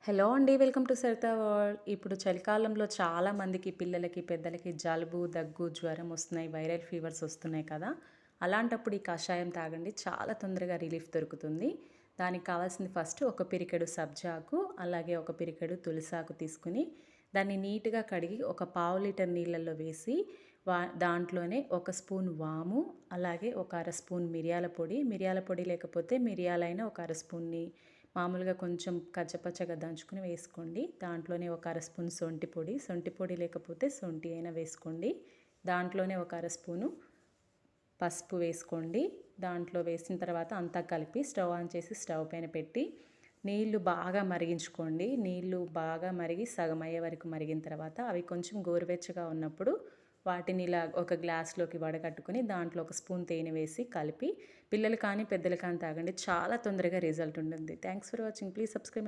Hello అండి. Welcome to Sarita world. ఇప్పుడు చలికాలంలో చాలామందికి పిల్లలకి, పెద్దలకి జలుబు, దగ్గు, జ్వరం వస్తున్నాయి. వైరల్ ఫీవర్స్ వస్తున్నాయి కదా! అలాంటప్పుడు ఈ కషాయం తాగండి. చాలా తొందరగా రిలీఫ్ దొరుకుతుంది. దానికి కావాల్సింది ఫస్ట్ ఒక పిరికెడు సబ్జాకు, అలాగే ఒక పిరికెడు తులసాకు తీసుకొని, దాన్ని నీట్‌గా కడిగి ఒక పావు లీటర్ నీళ్ళల్లో వేసి, దాంట్లోనే ఒక స్పూన్ వాము, అలాగే ఒక అర స్పూన్ మిరియాల పొడి. మిరియాల పొడి లేకపోతే మిరియాలైనా ఒక అర స్పూన్‌ని మామూలుగా కొంచెం కచ్చపచ్చగా దంచుకొని వేసుకోండి. దాంట్లోనే ఒక అర స్పూన్ సొంటి పొడి లేకపోతే సొంటి అయినా వేసుకోండి. దాంట్లోనే ఒక అర స్పూను పసుపు వేసుకోండి. దాంట్లో వేసిన తర్వాత అంతా కలిపి స్టవ్ ఆన్ చేసి స్టవ్ పైన పెట్టి నీళ్లు బాగా మరిగించుకోండి. నీళ్లు బాగా మరిగి సగం అయ్యే వరకు మరిగిన తర్వాత అవి కొంచెం గోరువెచ్చగా ఉన్నప్పుడు వాటిని ఇలా ఒక గ్లాస్లోకి వడగట్టుకొని దాంట్లో ఒక స్పూన్ తేనె వేసి కలిపి పిల్లలు కానీ పెద్దలు కానీ తాగండి. చాలా తొందరగా రిజల్ట్ ఉంటుంది. Thanks for watching. Please subscribe.